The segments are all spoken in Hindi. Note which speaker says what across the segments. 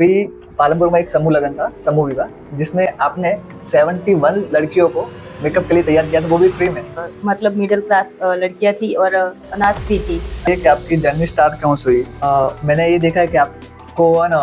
Speaker 1: अभी पालमपुर में एक समूह लगन था, समूह विवाह, जिसमें आपने 71 लड़कियों को मेकअप के लिए तैयार किया था, वो भी फ्री में।
Speaker 2: मतलब मिडिल क्लास लड़कियां थी और अनाथ भी थी।
Speaker 1: ये कि आपकी जर्नी स्टार्ट कहाँ से हुई? मैंने ये देखा है कि आपको ना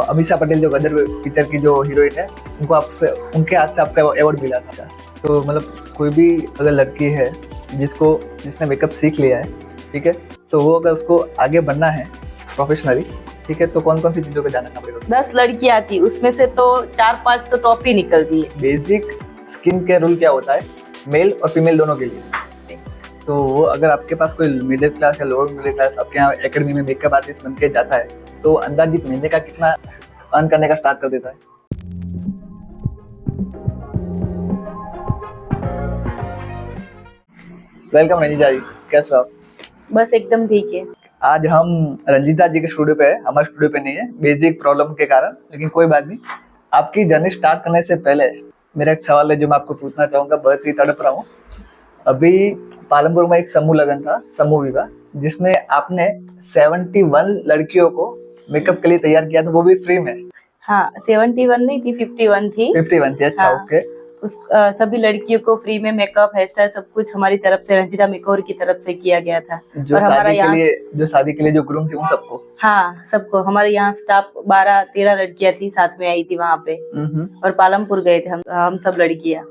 Speaker 1: अमीषा पटेल जो गदर पिक्चर की जो हीरोइन है, उनको आपसे उनके हाथ से आपका अवार्ड मिला था। तो मतलब कोई भी अगर लड़की है जिसने मेकअप सीख लिया है, ठीक है, तो वो अगर उसको आगे बढ़ना है प्रोफेशनली, ठीक है, तो कौन कौन सी चीज़ों पे जानना पड़ेगा?
Speaker 2: 10 लड़कियां थी, उसमें से तो 4-5 तो टॉप ही निकलती है।
Speaker 1: बेसिक स्किन केयर रूल क्या होता है मेल और फीमेल दोनों के लिए? तो वो अगर आपके पास कोई मिडिल क्लास या लोअर मिडिल क्लास आपके यहाँ एकेडमी में मेकअप आर्टिस्ट बन के जाता है, तो अंदाजित महीने का कितना अर्न करने का स्टार्ट कर देता है? वेलकम रंजीता जी, कैसे हो आप?
Speaker 2: बस एकदम ठीक है।
Speaker 1: आज हम रंजीता जी के स्टूडियो पे है, हमारे स्टूडियो पे नहीं है बेसिक प्रॉब्लम के कारण, लेकिन कोई बात नहीं। आपकी जर्नी स्टार्ट करने से पहले मेरा एक सवाल है जो मैं आपको पूछना चाहूँगा, बहुत ही तड़प रहा हूँ। अभी पालमपुर में एक समूह लगन था, समूह विवाह, जिसमें आपने 71 लड़कियों को मेकअप के लिए तैयार किया था, वो भी फ्री में।
Speaker 2: हाँ, 71 नहीं थी, 51 थी।
Speaker 1: 51 थी, अच्छा,
Speaker 2: हाँ,
Speaker 1: ओके।
Speaker 2: सभी लड़कियों को फ्री में मेकअप, हेयर स्टाइल सब कुछ हमारी तरफ से, रंजीता मेकओवर की तरफ से किया गया था।
Speaker 1: जो शादी के लिए जो ग्रूम थे उन सबको?
Speaker 2: हाँ, सबको। हमारे यहाँ स्टाफ 12-13 लड़कियां थी, साथ में आई थी वहाँ पे। और पालमपुर गए थे हम सब लड़कियां।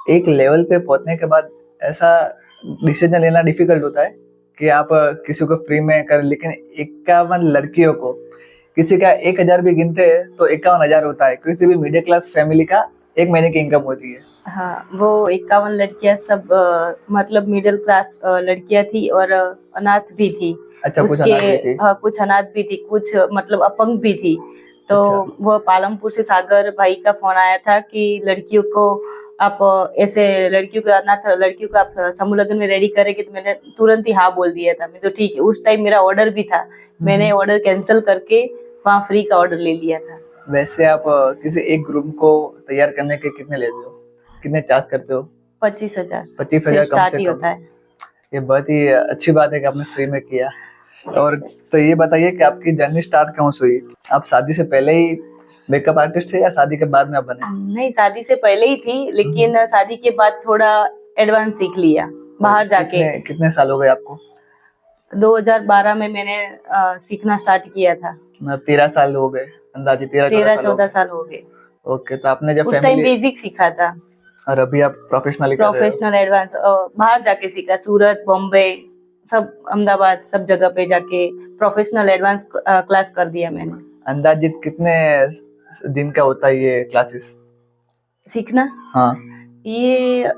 Speaker 1: एक लेवल पे पहुंचने के बाद ऐसा डिसीजन लेना डिफिकल्ट होता है कि आप किसी को फ्री में कर, लेकिन 51 लड़कियों को, किसी का 1000 भी गिनते हैं तो 51,000 होता है। किसी भी मिडिल क्लास फैमिली का एक महीने की इनकम होती है।
Speaker 2: हाँ, वो 51 लड़कियां सब मतलब मिडिल क्लास लड़कियां थी और अनाथ भी थी।
Speaker 1: अच्छा, कुछ अनाथ भी थी।
Speaker 2: हाँ, कुछ अनाथ भी थी, कुछ मतलब अपंग भी थी। तो
Speaker 1: अच्छा।
Speaker 2: वो पालमपुर से सागर भाई का फोन आया था कि लड़कियों को आप ऐसे अनाथ लड़कियों को आप समूह लगन में रेडी करेंगे, तो मैंने तुरंत ही हाँ बोल दिया था। मैं तो ठीक है, उस टाइम मेरा ऑर्डर भी था, मैंने ऑर्डर कैंसिल करके वहाँ फ्री का ऑर्डर ले लिया था।
Speaker 1: वैसे आप किसी एक ग्रुप को तैयार करने के कितने लेते हो, कितने चार्ज करते हो?
Speaker 2: 25,000
Speaker 1: 25,000
Speaker 2: स्टार्ट ही होता है।
Speaker 1: ये बहुत ही अच्छी बात है कि आपने फ्री में किया। और तो ये बताइए कि आपकी जर्नी स्टार्ट कहाँ से हुई? आप शादी से पहले ही मेकअप आर्टिस्ट थे या शादी के बाद में आप बने?
Speaker 2: नहीं, शादी से पहले ही थी, लेकिन शादी के बाद थोड़ा एडवांस सीख लिया बाहर जाके।
Speaker 1: कितने साल हो गए आपको?
Speaker 2: 2012 में मैंने सीखना स्टार्ट किया था।
Speaker 1: 13 साल हो गए अंदाजे,
Speaker 2: 13-14 साल हो गए।
Speaker 1: ओके, तो आपने जब
Speaker 2: उस टाइम बेसिक सीखा था
Speaker 1: और अभी आप
Speaker 2: प्रोफेशनल एडवांस बाहर जाके सीखा। सूरत, बॉम्बे, सब अहमदाबाद, सब जगह पे जाके प्रोफेशनल एडवांस क्लास कर दिया मैंने।
Speaker 1: अंदाजित कितने दिन का होता है ये क्लासेस
Speaker 2: सीखना?
Speaker 1: हाँ,
Speaker 2: ये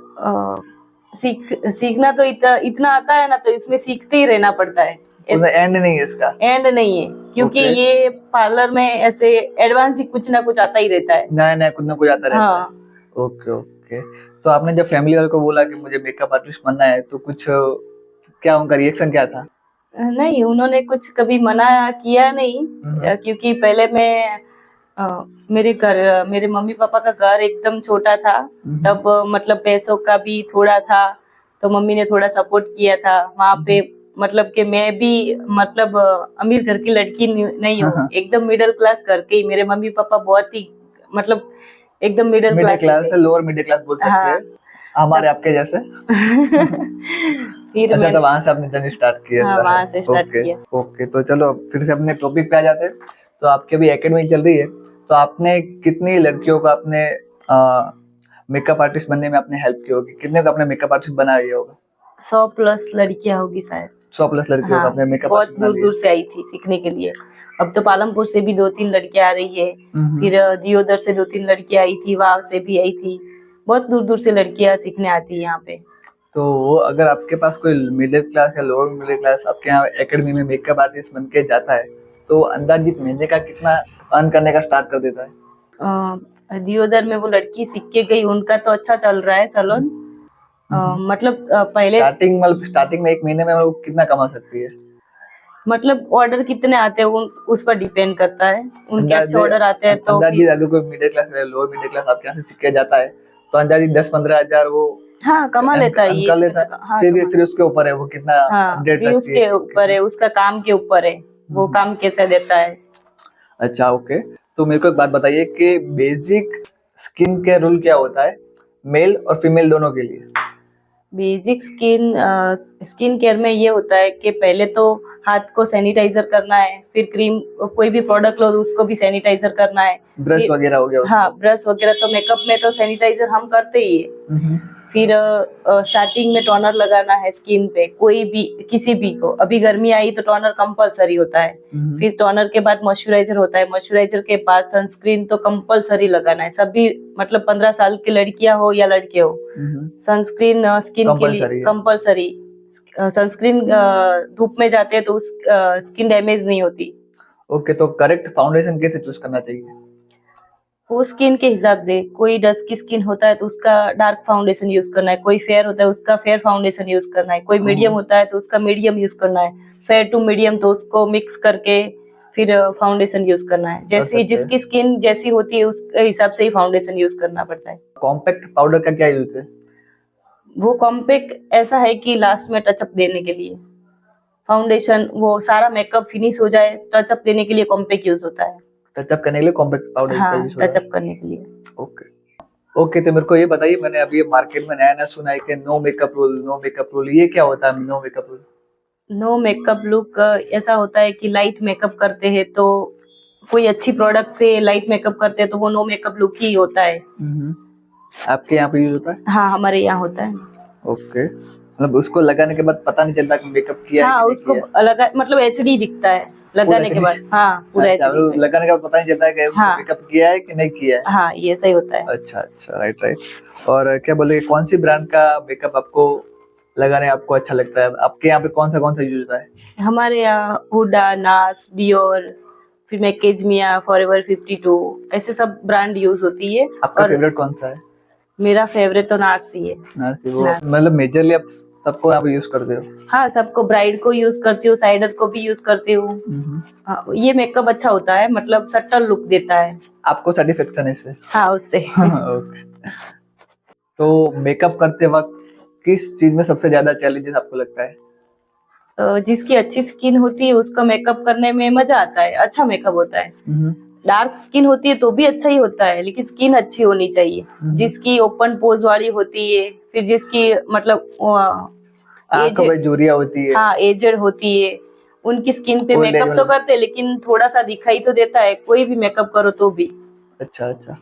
Speaker 2: सीखना तो इतना आता है ना, तो इसमें सीखते ही रहना पड़ता है।
Speaker 1: एंड नहीं है इसका? एंड
Speaker 2: नहीं है, क्योंकि ये पार्लर में ऐसे एडवांस ही कुछ ना कुछ आता ही रहता है।
Speaker 1: नया कुछ ना कुछ आता रहता है।
Speaker 2: हाँ।
Speaker 1: ओके। तो आपने जब फैमिली वालों को बोला कि मुझे मेकअप आर्टिस्ट बनना है, तो कुछ क्या उनका रिएक्शन क्या था?
Speaker 2: नहीं, उन्होंने कुछ कभी मना किया नहीं, क्योंकि पहले मैं मेरे मम्मी पापा का घर एकदम छोटा था, तब मतलब पैसों का भी थोड़ा था, तो मम्मी ने थोड़ा सपोर्ट किया था वहाँ पे। मतलब कि मैं भी मतलब अमीर घर की लड़की नहीं हूँ, एकदम मिडिल क्लास घर के ही। मेरे मम्मी पापा बहुत ही मतलब एकदम मिडिल क्लास
Speaker 1: है, लोअर मिडिल क्लास बोल सकते हैं, हमारे आपके जैसे।
Speaker 2: फिर
Speaker 1: अच्छा, तो वहां से आपने जर्नी स्टार्ट किया?
Speaker 2: हाँ, वहां से स्टार्ट किया।
Speaker 1: ओके, तो चलो फिर से अपने टॉपिक पे आ जाते हैं। तो आपकी अभी एकेडमी चल रही है, तो आपने कितनी लड़कियों को अपने मेकअप आर्टिस्ट बनने में आपने हेल्प की होगी? कितने को अपने मेकअप आर्टिस्ट बनाया होगा?
Speaker 2: 100+ लड़कियां होगी शायद।
Speaker 1: 100+ लड़कियों को अपने मेकअप
Speaker 2: बहुत दूर दूर से आई थी सीखने के लिए। अब तो पालमपुर से भी 2-3 लड़कियां आ रही है, फिर दियोदर से 2-3 लड़कियां आई थी, वहां से भी आई थी। बहुत दूर दूर से लड़कियां सीखने आती है यहाँ पे।
Speaker 1: तो अगर आपके पास कोई मिडिल क्लास या लोअर मिडिल क्लास आपके यहाँ एकेडमी में मेकअप आर्टिस्ट बन के जाता है, तो अंदाजित महीने का कितना अर्न करने का स्टार्ट कर देता है?
Speaker 2: दियोदर में वो लड़की सीख के गई, उनका तो अच्छा चल रहा है सैलून। मतलब पहले
Speaker 1: स्टार्टिंग में एक महीने में वो कितना कमा सकती है?
Speaker 2: मतलब ऑर्डर कितने आते हैं उस पर डिपेंड करता है। उनके अच्छे ऑर्डर आते हैं तो
Speaker 1: अगर कोई मिडिल क्लास या लोअर मिडिल क्लास आपके यहाँ से सीख के जाता है, तो अंदाजित 10-15 हजार वो
Speaker 2: हाँ कमा लेता है। ये
Speaker 1: हाँ, फिर उसके ऊपर है वो कितना अपडेट रखती है,
Speaker 2: उसके ऊपर है, उसका काम के ऊपर है, वो काम कैसे देता है।
Speaker 1: अच्छा, ओके। तो मेरे को एक बात बताइए कि बेसिक स्किन केयर रूल क्या होता है मेल और फीमेल दोनों के लिए?
Speaker 2: बेसिक स्किन केयर में ये होता है कि पहले तो हाथ को सैनिटाइजर करना है, फिर क्रीम, कोई भी प्रोडक्ट लो तो उसको भी सैनिटाइजर करना है।
Speaker 1: ब्रश
Speaker 2: फिर-
Speaker 1: वगैरह हो गया
Speaker 2: हाँ,
Speaker 1: उसको?
Speaker 2: ब्रश वगैरह तो मेकअप में तो सैनिटाइजर हम करते ही है।
Speaker 1: हम्म,
Speaker 2: फिर स्टार्टिंग में टोनर लगाना है स्किन पे, कोई भी किसी भी को। अभी गर्मी आई तो टोनर कंपलसरी होता है।
Speaker 1: हम्म।
Speaker 2: फिर टोनर के बाद मॉइस्चराइजर होता है, मॉइस्चराइजर के बाद सनस्क्रीन तो कंपलसरी लगाना है सभी, मतलब 15 साल की लड़कियां हो या लड़के हो। सनस्क्रीन स्किन के लिए
Speaker 1: Compulsory है।
Speaker 2: कंपलसरी। सनस्क्रीन धूप में जाते हैं तो उस स्किन डैमेज नहीं होती।
Speaker 1: ओके, तो करेक्ट फाउंडेशन कैसे चूज करना चाहिए?
Speaker 2: वो स्किन के हिसाब से, कोई डस्ट की स्किन होता है तो उसका डार्क फाउंडेशन यूज करना है, कोई फेयर होता है उसका फेयर फाउंडेशन यूज करना है, कोई मीडियम होता है तो उसका मीडियम यूज करना है, फेयर टू मीडियम तो उसको मिक्स करके फिर फाउंडेशन यूज करना है।
Speaker 1: सकते
Speaker 2: जैसी
Speaker 1: हैं।
Speaker 2: जिसकी स्किन जैसी होती है उसके हिसाब से ही फाउंडेशन यूज करना पड़ता है।
Speaker 1: कॉम्पैक्ट पाउडर का क्या यूज है?
Speaker 2: वो कॉम्पैक्ट ऐसा है कि लास्ट में टचअप देने के लिए, फाउंडेशन वो सारा मेकअप फिनिश हो जाए, टचअप देने के लिए कॉम्पैक्ट यूज होता है।
Speaker 1: टचअप करने के लिए कॉम्पैक्ट पाउडर का
Speaker 2: हाँ,
Speaker 1: यूज होता है?
Speaker 2: टचअप करने के लिए।
Speaker 1: ओके। ओके, तो मेरे को ये बताइए, मैंने अभी मार्केट में नया नया सुना है कि no makeup rule, no makeup rule, ये क्या होता है no makeup rule?
Speaker 2: No makeup look ऐसा होता है कि लाइट मेकअप करते हैं तो, कोई अच्छी प्रोडक्ट से लाइट मेकअप करते हैं तो वो नो मेकअप लुक ही होता है।
Speaker 1: आपके यहाँ पे यूज होता है?
Speaker 2: हाँ, हमारे यहाँ होता है।
Speaker 1: ओके, मतलब उसको लगाने के बाद पता नहीं चलता कि मेकअप किया है
Speaker 2: हाँ,
Speaker 1: कि नहीं
Speaker 2: उसको
Speaker 1: किया है?
Speaker 2: लगा मतलब एचडी दिखता है लगाने के
Speaker 1: HD
Speaker 2: बाद। हाँ, पूरा
Speaker 1: अच्छा,
Speaker 2: एचडी।
Speaker 1: मतलब लगाने के बाद पता नहीं चलता है कि
Speaker 2: हाँ।
Speaker 1: मेकअप किया है कि नहीं किया है?
Speaker 2: हाँ, ये सही होता है।
Speaker 1: अच्छा अच्छा, राइट राइट। और क्या बोले, कौन सी ब्रांड का मेकअप आपको लगाने आपको अच्छा लगता है? आपके यहाँ पे कौन सा यूज होता है?
Speaker 2: हमारे यहाँ हुडा, नास, डियोर, फिर मैकेजमिया, फॉरएवर 52 ऐसे सब ब्रांड यूज होती है।
Speaker 1: आपका
Speaker 2: और
Speaker 1: फेवरेट कौन सा है?
Speaker 2: मेरा फेवरेट तो नास ही है।
Speaker 1: नार्सी, वो
Speaker 2: नार्सी।
Speaker 1: मतलब मेजरली आप सबको यहाँ पे यूज करते हो?
Speaker 2: हाँ, सबको, ब्राइड को यूज करती हूँ, साइडर को भी यूज करती हूँ। हाँ, ये मेकअप अच्छा होता है, मतलब सटल लुक देता है।
Speaker 1: आपको सेटिस्फेक्शन है इससे?
Speaker 2: हाँ, उससे।
Speaker 1: ओके। तो मेकअप करते वक्त किस चीज में सबसे ज्यादा चैलेंजेस आपको लगता है?
Speaker 2: जिसकी अच्छी स्किन होती है उसका मेकअप करने में मजा आता है, अच्छा मेकअप होता है। डार्क स्किन होती है तो भी अच्छा ही होता है, लेकिन स्किन अच्छी होनी चाहिए। जिसकी ओपन पोज वाली होती है, फिर जिसकी मतलब
Speaker 1: आंखों में झुर्रियां होती है।
Speaker 2: हाँ, एजेड होती है, उनकी स्किन पे
Speaker 1: Old
Speaker 2: मेकअप
Speaker 1: age
Speaker 2: तो
Speaker 1: वाले।
Speaker 2: करते हैं लेकिन थोड़ा सा दिखाई तो देता है, कोई भी मेकअप करो तो भी।
Speaker 1: अच्छा अच्छा,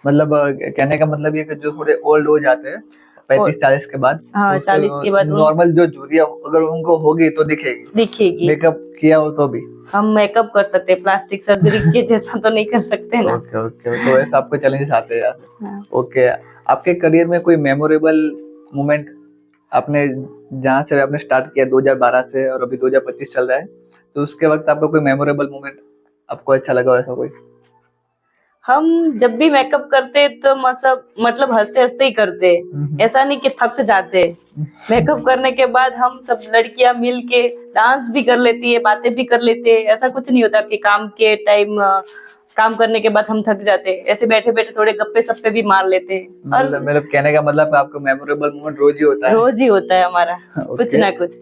Speaker 1: मतलब कहने का मतलब ये कि जो थोड़े ओल्ड हो जाते हैं 35-40 के बाद,
Speaker 2: हाँ, 40 के बाद
Speaker 1: नॉर्मल जो झुर्रियां अगर उनको होगी तो
Speaker 2: दिखेगी।
Speaker 1: मेकअप किया हो तो भी।
Speaker 2: हम मेकअप कर सकते हैं, प्लास्टिक सर्जरी के जैसा तो नहीं कर सकते ना।
Speaker 1: ओके ओके, तो ऐसा आपको चैलेंजेस आते हैं यार।
Speaker 2: हाँ।
Speaker 1: ओके, आपके करियर में कोई मेमोरेबल मोमेंट आपने, जहाँ से आपने स्टार्ट किया 2012 से और अभी 2025 चल रहा है, तो उसके वक्त आपको कोई मेमोरेबल मोमेंट आपको अच्छा लगा हो ऐसा कोई?
Speaker 2: हम जब भी मेकअप करते तो मतलब हंसते हंसते ही करते, ऐसा नहीं कि थक जाते। मेकअप करने के बाद हम सब लड़कियां मिल के डांस भी कर लेती है, बातें भी कर लेते हैं। ऐसा कुछ नहीं होता कि काम के टाइम काम करने के बाद हम थक जाते, ऐसे बैठे बैठे थोड़े गप्पे सप्पे भी मार लेते हैं। और
Speaker 1: मतलब कहने का मतलब आपको मेमोरेबल मोमेंट रोज ही होता है?
Speaker 2: रोज ही होता है हमारा कुछ ना कुछ।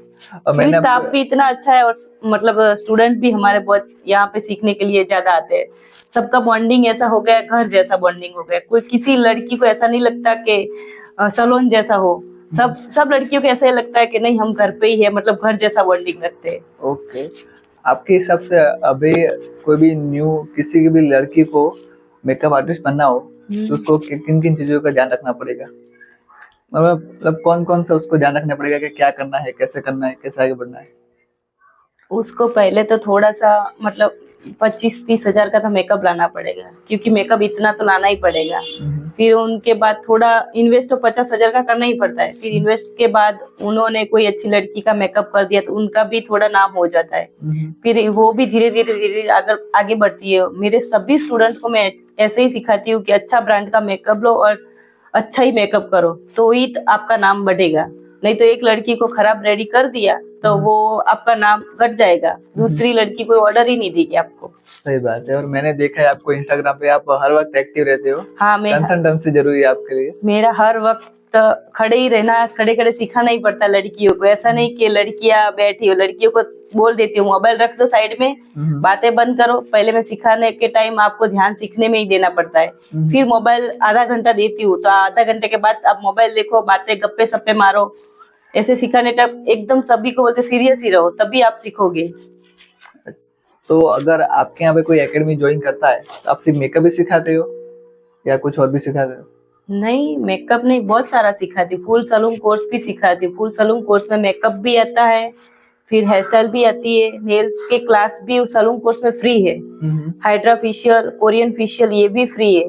Speaker 1: और मैंने
Speaker 2: स्टाफ भी इतना अच्छा है और मतलब स्टूडेंट भी हमारे बहुत यहाँ पे सीखने के लिए ज्यादा आते हैं। सबका बॉन्डिंग ऐसा हो गया, घर जैसा बॉन्डिंग हो गया। कोई किसी लड़की को ऐसा नहीं लगता कि सलोन जैसा हो। सब लड़कियों को ऐसा लगता है कि नहीं, हम घर पे ही है, मतलब घर जैसा बॉन्डिंग रखते हैं।
Speaker 1: ओके, आपके हिसाब से अभी कोई भी न्यू किसी की भी लड़की को मेकअप आर्टिस्ट बनना हो तो उसको किन किन चीजों का ध्यान रखना पड़ेगा? मतलब कौन कौन सा उसको ध्यान रखना पड़ेगा कि क्या करना है, कैसे करना है, कैसे आगे बढ़ना है?
Speaker 2: उसको पहले तो थोड़ा सा मतलब 25-30 हजार का तो मेकअप लाना पड़ेगा, क्योंकि मेकअप इतना तो लाना ही पड़ेगा। फिर उनके बाद थोड़ा इन्वेस्ट तो 50 हजार का करना ही पड़ता है। फिर इन्वेस्ट के बाद उन्होंने कोई अच्छी लड़की का मेकअप कर दिया तो उनका भी थोड़ा नाम हो जाता है। फिर वो भी धीरे धीरे अगर आगे बढ़ती है। मेरे सभी स्टूडेंट को मैं ऐसे ही सिखाती हूँ कि अच्छा ब्रांड का मेकअप लो और अच्छा ही मेकअप करो, तो ही आपका नाम बढ़ेगा। नहीं तो एक लड़की को खराब रेडी कर दिया तो वो आपका नाम घट जाएगा, दूसरी लड़की कोई ऑर्डर ही नहीं देगी आपको।
Speaker 1: सही बात है। और मैंने देखा है आपको इंस्टाग्राम पे, आप हर वक्त एक्टिव रहते हो।
Speaker 2: हाँ, मैं
Speaker 1: कंसिस्टेंसी जरूरी है आपके लिए।
Speaker 2: मेरा हर वक्त तो खड़े ही रहना, खड़े खड़े सिखाना ही पड़ता लड़कियों को। ऐसा नहीं कि लड़कियां बैठी हो, लड़कियों को बोल देती हूँ मोबाइल रख दो साइड में, बातें बंद करो। पहले मैं सिखाने के टाइम आपको ध्यान सीखने में ही देना पड़ता है, फिर मोबाइल आधा घंटा देती हूँ, तो आधा घंटे के बाद आप मोबाइल देखो, बातें गप्पे सप्पे मारो। ऐसे सिखाने टाइम एकदम सभी को बोलते सीरियस ही रहो, तभी आप सीखोगे।
Speaker 1: तो अगर आपके यहाँ पे कोई एकेडमी ज्वाइन करता है तो आप सिर्फ मेकअप ही सिखाते हो या कुछ और भी सिखाते हो?
Speaker 2: नहीं, मेकअप नहीं, बहुत सारा सिखाती। फुल सैलून कोर्स भी सिखाती। फुल सैलून कोर्स में मेकअप भी आता है, फिर हेयर स्टाइल भी आती है, नेल्स के क्लास भी सैलून कोर्स में फ्री है। हाइड्रा फेशियल, कोरियन फेशियल ये भी फ्री है।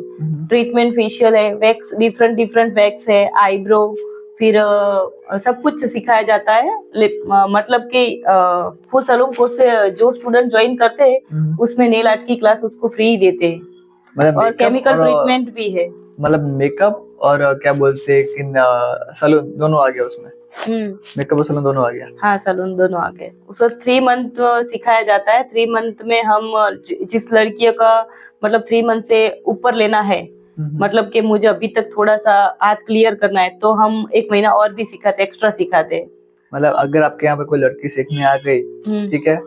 Speaker 2: ट्रीटमेंट फेशियल है, वैक्स डिफरेंट डिफरेंट वैक्स है, आईब्रो, फिर सब कुछ सिखाया जाता है। मतलब कि फुल सैलून कोर्स से जो स्टूडेंट ज्वाइन करते हैं उसमें नेल आर्ट की क्लास उसको फ्री देते हैं,
Speaker 1: मतलब
Speaker 2: और केमिकल ट्रीटमेंट भी है।
Speaker 1: मतलब मेकअप और क्या बोलते हैं कि सैलून दोनों आ गया उसमें? मेकअप और सैलून दोनों आ गया?
Speaker 2: हाँ, सैलून दोनों आ गए। उसको 3 मंथ सिखाया जाता है। 3 मंथ में हम जिस लड़कियों का मतलब 3 मंथ से ऊपर लेना है, मतलब कि मुझे अभी तक थोड़ा सा हाथ क्लियर करना है, तो हम 1 महीना और भी सिखाते, एक्स्ट्रा सिखाते।
Speaker 1: मतलब अगर आपके यहाँ पे कोई लड़की सीखने आ गई, ठीक है,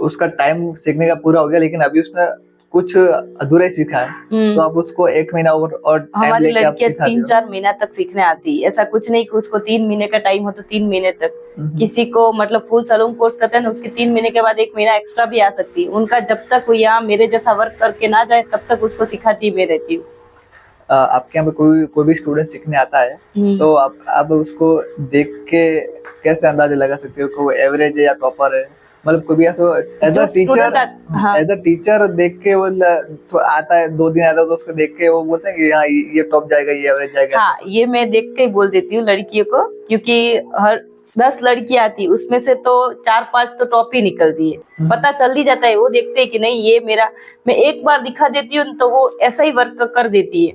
Speaker 1: उसका टाइम सीखने का पूरा हो गया, लेकिन अभी उसने कुछ अधूरा ही सीखा है, तो आप उसको 1 महीना और टाइम
Speaker 2: हमारी
Speaker 1: लेके आप
Speaker 2: लड़कियां
Speaker 1: सिखाते हो?
Speaker 2: 3-4 महीना तक सीखने आती है। ऐसा कुछ नहीं कि उसको 3 महीने का टाइम हो तो 3 महीने तक। किसी को मतलब फुल सैलून कोर्स करते हैं ना, उसके 3 महीने के बाद 1 महीना एक्स्ट्रा भी आ सकती है। उनका जब तक वो यहाँ मेरे जैसा वर्क करके ना जाए तब तक उसको सिखाती मैं रहती हूँ।
Speaker 1: आपके यहाँ पे कोई भी स्टूडेंट सीखने आता है, तो आप उसको देख के कैसे अंदाजा लगा सकते हो कि वो एवरेज है या टॉपर है? मतलब कोई भी ऐसा एज अ टीचर देख के वो तो आता है, 2 दिन आता है तो उसको देख के वो बोलते हैं कि हाँ ये टॉप जाएगा, ये एवरेज जाएगा?
Speaker 2: हाँ, ये मैं देख के ही बोल देती हूँ लड़कियों को, क्योंकि हर 10 लड़की आती, उसमें से तो 4-5 तो टॉप ही निकलती है। पता चल ही जाता है, वो देखते हैं कि नहीं ये मेरा, मैं एक बार दिखा देती हूँ तो वो ऐसा ही वर्क कर देती है।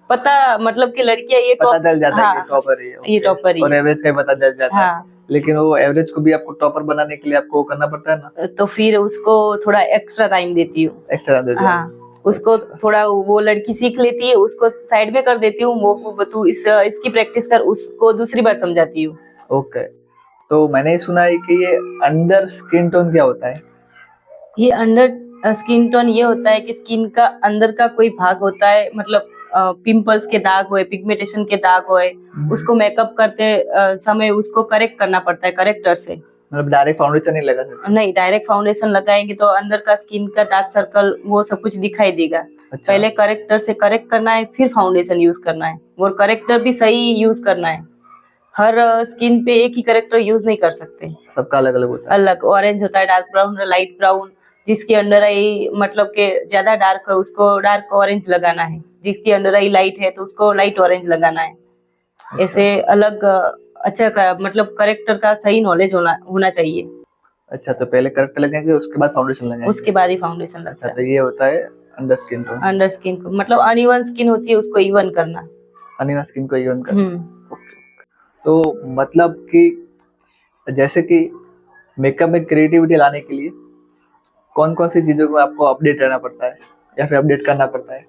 Speaker 2: पता मतलब कि लड़कियां ये
Speaker 1: पता चल जाता है कि टॉपर है,
Speaker 2: ये टॉपर ही
Speaker 1: और एवरेज का पता चल जाता है।
Speaker 2: हाँ।
Speaker 1: लेकिन वो एवरेज को भी आपको टॉपर बनाने के लिए आपको करना पड़ता है ना,
Speaker 2: तो फिर उसको थोड़ा एक्स्ट्रा टाइम देती हूँ।
Speaker 1: एक्स्ट्रा देते हो?
Speaker 2: हाँ, उसको थोड़ा वो लड़की सीख लेती है, उसको साइड में कर देती हूँ, वो तू इसकी प्रैक्टिस कर, उसको दूसरी बार समझाती हूँ।
Speaker 1: ओके, तो मैंने सुना है कि ये अंडर स्किन टोन क्या होता है?
Speaker 2: ये अंडर स्किन टोन ये होता है कि स्किन का अंदर का कोई भाग होता है, मतलब पिंपल्स के दाग होए, पिगमेंटेशन के दाग होए, उसको मेकअप करते समय उसको करेक्ट करना पड़ता है करेक्टर से।
Speaker 1: मतलब डायरेक्ट फाउंडेशन नहीं लगा सकते?
Speaker 2: नहीं, डायरेक्ट फाउंडेशन लगाएंगे तो अंदर का स्किन का डार्क सर्कल वो सब कुछ दिखाई देगा। अच्छा। पहले करेक्टर से करेक्ट करना है, फिर फाउंडेशन यूज करना है, और करेक्टर भी सही यूज करना है। हर स्किन पे एक ही करेक्टर यूज नहीं कर सकते,
Speaker 1: सबका अलग अलग होता है।
Speaker 2: अलग ऑरेंज होता है, डार्क ब्राउन, लाइट ब्राउन। जिसके अंडर आई मतलब के ज्यादा डार्क है उसको डार्क ऑरेंज लगाना है, जिसकी अंडर आई लाइट है तो उसको लाइट ऑरेंज लगाना है। अच्छा। ऐसे अलग अच्छा मतलब करेक्टर का सही नॉलेज होना चाहिए।
Speaker 1: अच्छा, तो पहले करेक्टर लगाएंगे उसके बाद फाउंडेशन लगाएंगे? उसके
Speaker 2: बाद ही फाउंडेशन लगता है।
Speaker 1: तो ये होता है under skin tone.
Speaker 2: Under skin को मतलब अनइवन स्किन होती है, उसको इवन करना।
Speaker 1: अनइवन स्किन को इवन करना। तो मतलब कि जैसे कि मेकअप में क्रिएटिविटी लाने के लिए कौन कौन सी चीजों को आपको अपडेट रहना पड़ता है या फिर अपडेट करना पड़ता है?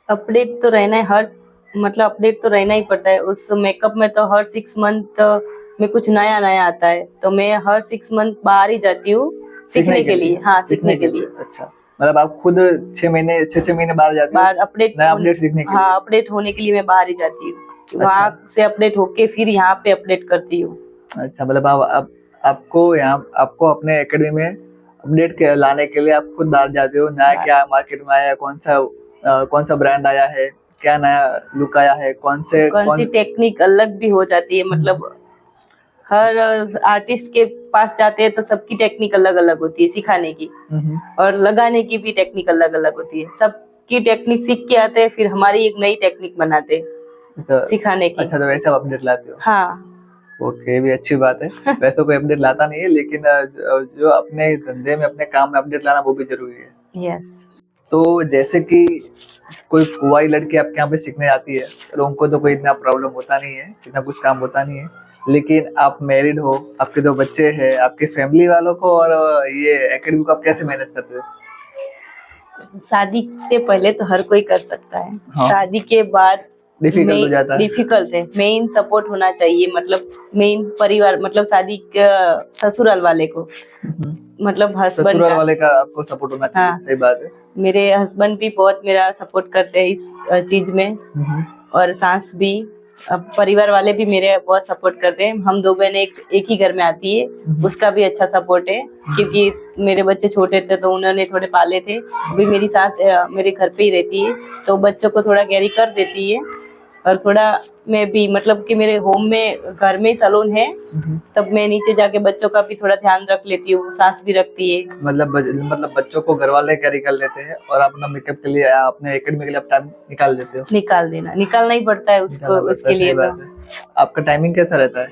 Speaker 2: अपडेट तो रहना है, अपडेट तो रहना ही पड़ता है। उस मेकअप में तो हर 6 मंथ में कुछ नया नया आता है, तो मैं हर 6 मंथ बाहर ही जाती हूँ सीखने के लिए। हाँ, सीखने के लिए।
Speaker 1: अच्छा, मतलब आप खुद 6 महीने बाहर जाती हो?
Speaker 2: बाहर अपडेट
Speaker 1: सीखने के लिए?
Speaker 2: हाँ, अपडेट होने के लिए मैं बाहर ही जाती हूँ। अच्छा। वहाँ से अपडेट होके फिर यहाँ पे अपडेट करती हूँ। अच्छा,
Speaker 1: मतलब आपको अपने एकेडमी में अपडेट लाने के लिए आप खुद बाहर जाते हो? नया क्या मार्केट में आया, कौन सा ब्रांड आया है, क्या नया लुक आया है, कौन सी
Speaker 2: टेक्निक अलग भी हो जाती है। मतलब हर आर्टिस्ट के पास जाते हैं तो सबकी टेक्निक अलग अलग होती है सिखाने की, और लगाने की भी टेक्निक अलग अलग होती है। सबकी टेक्निक सीख के आते हैं, फिर हमारी एक नई टेक्निक बनाते हैं सिखाने की।
Speaker 1: अच्छा, तो वैसे आप अपडेट लाते हो?
Speaker 2: हाँ।
Speaker 1: ओके, भी अच्छी बात है। वैसे कोई अपडेट लाता नहीं है, लेकिन जो अपने धंधे में अपने काम में अपडेट लाना वो भी जरूरी है।
Speaker 2: यस।
Speaker 1: तो जैसे कि कोई कुंवारी लड़की आपके यहाँ पे सीखने आती है, तो उनको तो कोई इतना प्रॉब्लम होता नहीं है, इतना कुछ काम होता नहीं है, लेकिन आप मैरिड हो, आपके 2 बच्चे हैं, आपके फैमिली वालों को और ये एकेडमी को आप कैसे मैनेज करते हो?
Speaker 2: शादी से पहले तो हर कोई कर सकता है। हाँ। शादी के बाद
Speaker 1: डिफिकल्ट हो जाता है।
Speaker 2: डिफिकल्ट है। मेन सपोर्ट होना चाहिए, मतलब मेन परिवार, मतलब शादी का ससुराल वाले को, मतलब हस्बैंड
Speaker 1: ससुराल
Speaker 2: का।
Speaker 1: वाले का आपको सपोर्ट होना चाहिए।
Speaker 2: हाँ।
Speaker 1: सही बात है।
Speaker 2: मेरे हस्बैंड भी बहुत मेरा सपोर्ट करते हैं इस चीज में, और सास भी। अब परिवार वाले भी मेरे बहुत सपोर्ट करते हैं। हम दो बहनें एक ही घर में आती है, उसका भी अच्छा सपोर्ट है, क्योंकि मेरे बच्चे छोटे थे तो उन्होंने थोड़े पाले थे। अभी मेरी सास मेरे घर पे ही रहती है, तो बच्चों को थोड़ा कैरी कर देती है। और थोड़ा मैं भी, मतलब कि मेरे होम में, घर में ही सैलून है, तब मैं नीचे जाके बच्चों का भी थोड़ा ध्यान रख लेती हूँ, सास भी रखती है।
Speaker 1: मतलब बच्चों को घर वाले कैरी कर लेते हैं और अपना मेकअप के लिए, अपने एकेडमी के लिए टाइम निकाल देते हो।
Speaker 2: निकालना ही पड़ता है उसको,
Speaker 1: निकालना पड़ता है,
Speaker 2: उसके लिए।
Speaker 1: सही बात है। आपका टाइमिंग कैसा रहता है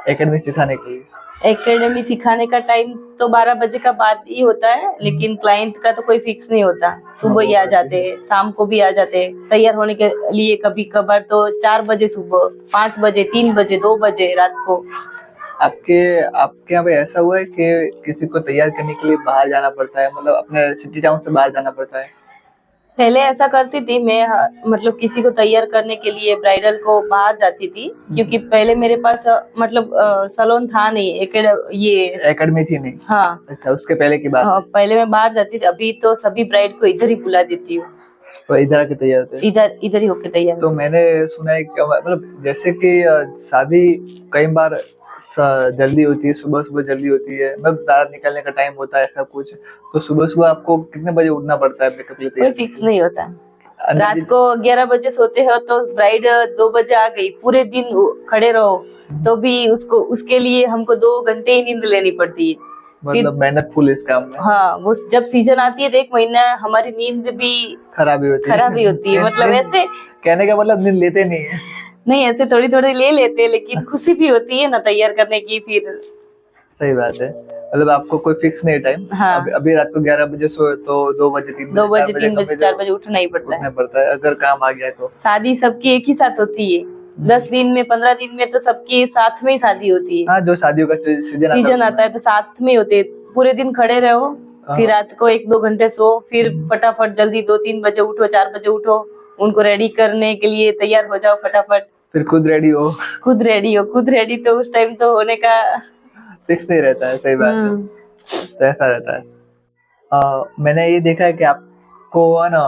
Speaker 1: एकेडमी सिखाने के लिए?
Speaker 2: एकेडमी सिखाने का टाइम तो 12 बजे का बाद ही होता है, लेकिन क्लाइंट का तो कोई फिक्स नहीं होता। सुबह ही आ जाते हैं, शाम को भी आ जाते हैं तैयार होने के लिए। कभी कभार तो 4 बजे सुबह, 5 बजे, 3 बजे, 2 बजे रात को।
Speaker 1: आपके आपके यहाँ पे ऐसा हुआ है कि किसी को तैयार करने के लिए बाहर जाना पड़ता है, मतलब अपने सिटी टाउन से बाहर जाना पड़ता है?
Speaker 2: पहले ऐसा करती थी मैं, मतलब किसी को तैयार करने के लिए ब्राइडल को बाहर जाती थी, क्योंकि पहले मेरे पास मतलब सैलून था नहीं, ये
Speaker 1: एकेडमी थी नहीं?
Speaker 2: हाँ।
Speaker 1: अच्छा, उसके पहले की बात है।
Speaker 2: पहले मैं बाहर जाती थी, अभी तो सभी ब्राइड को इधर ही बुला देती हूँ।
Speaker 1: तो इधर आके तैयार होते हैं?
Speaker 2: इधर ही होके तैयार।
Speaker 1: तो मैंने सुना है कि मतलब जैसे कि शादी कई बार जल्दी होती है, सुबह सुबह जल्दी होती है, मतलब बाहर निकलने का टाइम होता है ऐसा कुछ, तो सुबह सुबह आपको कितने बजे उठना पड़ता है मेकअप के लिए?
Speaker 2: कोई फिक्स नहीं होता। रात को 11 बजे सोते हो तो ब्राइड 2 बजे आ गई, पूरे दिन खड़े रहो तो भी उसके लिए हमको 2 घंटे ही नींद लेनी पड़ती है।
Speaker 1: मतलब मेहनत फुल इस काम में।
Speaker 2: हाँ, वो जब सीजन आती है तो 1 महीना हमारी नींद भी
Speaker 1: खराब ही होती है।
Speaker 2: मतलब ऐसे
Speaker 1: कहने का मतलब नींद लेते नहीं है।
Speaker 2: नहीं, ऐसे थोड़ी थोड़ी ले लेते हैं, लेकिन खुशी भी होती है ना तैयार करने की फिर।
Speaker 1: सही बात है। मतलब आपको कोई फिक्स नहीं टाइम?
Speaker 2: हाँ।
Speaker 1: अभी रात को 11 बजे सो तो 2 बजे 3 बजे
Speaker 2: 3 बजे 4 बजे उठना ही पड़ता है
Speaker 1: अगर काम आ गया तो।
Speaker 2: शादी सबकी एक ही साथ होती है, 10 दिन में, 15 दिन में तो सबकी साथ में ही शादी होती है।
Speaker 1: हाँ, जो शादियों का सीजन
Speaker 2: आता है तो साथ में होते हैं। पूरे दिन खड़े रहो, फिर रात को 1-2 घंटे सो, फिर फटाफट जल्दी 2-3 बजे उठो, 4 बजे उठो, उनको रेडी करने के लिए तैयार हो जाओ फटाफट।
Speaker 1: फिर खुद रेडी
Speaker 2: तो उस टाइम तो होने का
Speaker 1: फिक्स नहीं रहता है। सही बात है। तो ऐसा रहता है। मैंने ये देखा है कि आपको है ना,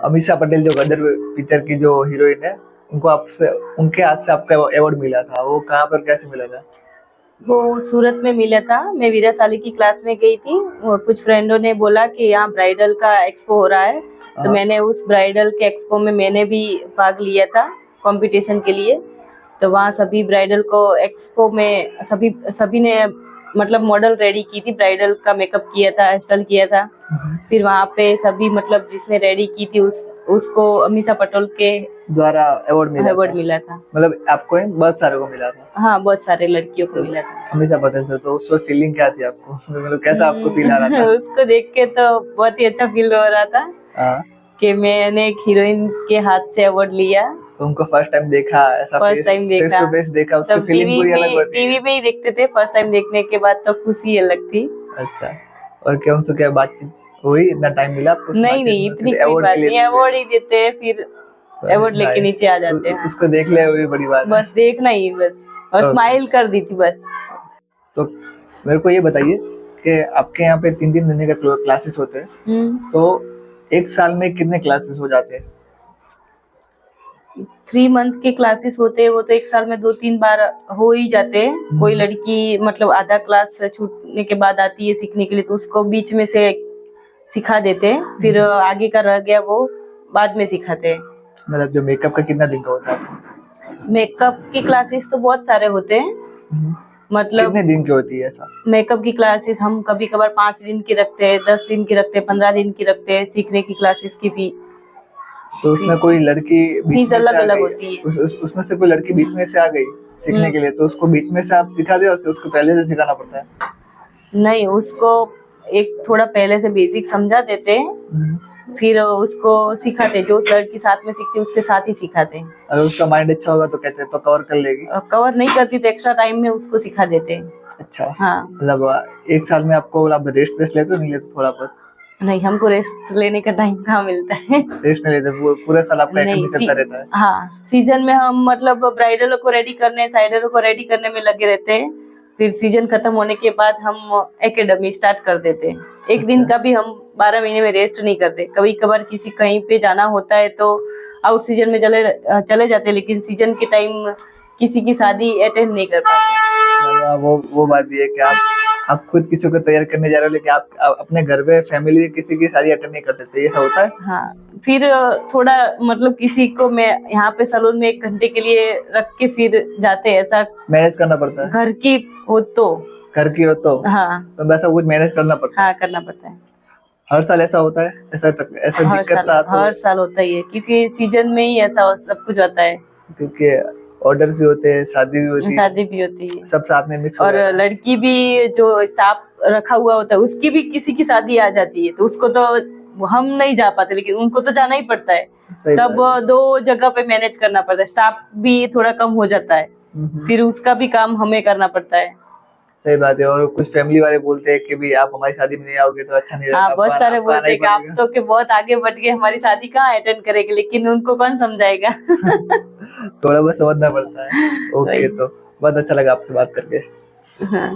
Speaker 1: अमीषा पटेल जो गदर पिक्चर की जो हीरोइन है, उनके हाथ से आपका अवार्ड मिला था। वो कहाँ पर, कैसे मिला था?
Speaker 2: वो सूरत में मिला था। मैं वीरा साली की क्लास में गई थी, कुछ फ्रेंडों ने बोला कि यहाँ ब्राइडल का एक्सपो हो रहा है, तो मैंने उस ब्राइडल के एक्सपो में मैंने भी भाग लिया था कंपटीशन के लिए। तो वहाँ सभी ब्राइडल को एक्सपो में सभी ने मतलब मॉडल रेडी की थी, ब्राइडल का मेकअप किया था, हेयर स्टाइल किया था। फिर वहाँ पे सभी, मतलब जिसने रेडी की थी उसको अमीषा पटेल के
Speaker 1: द्वारा अवार्ड
Speaker 2: मिला था।
Speaker 1: मतलब आपको बहुत सारे को मिला था? हाँ,
Speaker 2: बहुत सारे लड़कियों को मिला था
Speaker 1: अमीषा पटेल से। तो उस वक्त फीलिंग क्या थी आपको? मतलब कैसा आपको फील आ रहा था?
Speaker 2: उसको देख के तो बहुत ही अच्छा फील हो रहा था कि मैंने एक हीरोइन के हाथ से अवार्ड लिया।
Speaker 1: तो उनको फर्स्ट टाइम देखा, ऐसा
Speaker 2: फर्स्ट टाइम देखा,
Speaker 1: फेस टू फेस देखा, उसकी फीलिंग पूरी अलग होती है।
Speaker 2: टीवी में ही देखते थे, फर्स्ट टाइम देखने के बाद तो खुशी अलग थी।
Speaker 1: अच्छा, और क्यों, तो क्या बातचीत हुई? इतना टाइम मिला आपको?
Speaker 2: नहीं, इतनी कोई बात नहीं, अवार्ड ही देते हैं, फिर अवार्ड लेके नीचे आ जाते हैं।
Speaker 1: उसको देख ले, वही बड़ी बात है।
Speaker 2: बस देखना ही, बस, और स्माइल कर दी थी बस।
Speaker 1: तो मेरे को ये बताइए कि आपके यहाँ पे 3 महीने का क्लासेस होते हैं, तो एक साल में कितने क्लासेस हो जाते हैं?
Speaker 2: 3 मंथ के क्लासेस होते हैं, वो तो एक साल में 2-3 बार हो ही जाते हैं। कोई लड़की मतलब आधा क्लास छूटने के बाद आती है सीखने के लिए, तो उसको बीच में से सिखा देते हैं, फिर आगे का रह गया वो बाद में सिखाते हैं।
Speaker 1: मतलब जो मेकअप का कितना दिन का होता है?
Speaker 2: मेकअप की क्लासेस तो बहुत सारे होते हैं। मतलब
Speaker 1: कितने दिन की होती है ऐसा?
Speaker 2: मेकअप की क्लासेस हम कभी कभार 5 दिन की रखते हैं, 10 दिन की रखते हैं, 15 दिन की रखते हैं। सीखने की क्लासेस की भी
Speaker 1: तो उसमें कोई लड़की
Speaker 2: फीस अलग होती है।
Speaker 1: उसमें से कोई लड़की बीच में से आ गई सीखने के लिए, तो उसको बीच में से आप सिखा दे, उसको पहले से सिखाना पड़ता है?
Speaker 2: नहीं, उसको एक थोड़ा पहले से बेसिक समझा देते हैं, फिर उसको सिखाते, जो लड़की साथ में सीखती है उसके साथ ही सिखाते हैं।
Speaker 1: अगर उसका माइंड अच्छा होगा तो कहते हैं तो कवर कर लेगी।
Speaker 2: कवर नहीं करती तो एक्स्ट्रा टाइम में उसको सिखा देते हैं।
Speaker 1: अच्छा,
Speaker 2: हाँ।
Speaker 1: मतलब एक साल में आपको आप रेस्ट लेते हो, नहीं लेते थोड़ा बहुत?
Speaker 2: नहीं, हमको रेस्ट लेने का टाइम कहाँ मिलता है।
Speaker 1: रेस्ट नहीं लेते, पूरा साल आपका
Speaker 2: नहीं,
Speaker 1: एकेडमी चलता रहता है।
Speaker 2: हाँ, सीजन में हम मतलब ब्राइडल को रेडी करने, साइडर को रेडी करने में लगे रहते हैं। फिर सीजन खत्म होने के बाद हम एकेडमी स्टार्ट कर देते हैं। एक दिन का भी हम 12 महीने में रेस्ट नहीं करते। कभी कभार किसी कहीं पे जाना होता है तो आउट सीजन में चले जाते, लेकिन सीजन के टाइम किसी की शादी अटेंड नहीं कर पाते।
Speaker 1: वो बात भी है कि आप खुद किसी को तैयार करने जा रहे हो, लेकिन आप अपने घर में फैमिली में किसी की शादी अटेंड नहीं कर सकते, ऐसा होता है।
Speaker 2: हाँ, फिर थोड़ा मतलब किसी को मैं यहाँ पे सैलून में 1 घंटे के लिए रख के फिर जाते हैं, ऐसा
Speaker 1: मैनेज करना पड़ता है।
Speaker 2: घर की हो तो हाँ,
Speaker 1: तो वैसा कुछ मैनेज करना पड़ता है।
Speaker 2: हाँ, करना पड़ता है।
Speaker 1: हर साल ऐसा होता है, ऐसा दिक्कत था तो
Speaker 2: हर साल होता ही है, क्योंकि सीजन में ही ऐसा सब कुछ होता है।
Speaker 1: क्योंकि ऑर्डर्स भी होते हैं, शादी भी होती है, सब साथ में मिक्स हो
Speaker 2: और
Speaker 1: जाता है।
Speaker 2: लड़की भी जो स्टाफ रखा हुआ होता है उसकी भी किसी की शादी आ जाती है, तो उसको तो हम नहीं जा पाते, लेकिन उनको तो जाना ही पड़ता है।
Speaker 1: सही
Speaker 2: तब
Speaker 1: बात है।
Speaker 2: 2 जगह पे मैनेज करना पड़ता है, स्टाफ भी थोड़ा कम हो जाता है, फिर उसका भी काम हमें करना पड़ता है।
Speaker 1: सही बात है। और कुछ फैमिली वाले बोलते हैं कि भी आप हमारी शादी में नहीं आओगे तो अच्छा नहीं
Speaker 2: हाँ,
Speaker 1: रहेगा,
Speaker 2: बहुत सारे
Speaker 1: आपको आना
Speaker 2: बोलते
Speaker 1: ही
Speaker 2: हैं कि आप
Speaker 1: पड़ेगा।
Speaker 2: तो के बहुत आगे बढ़ गए, हमारी शादी कहाँ अटेंड करेंगे, लेकिन उनको कौन समझाएगा।
Speaker 1: थोड़ा बहुत समझना पड़ता है। ओके,
Speaker 2: वही।
Speaker 1: तो बहुत अच्छा लगा आपसे बात करके।
Speaker 2: हाँ।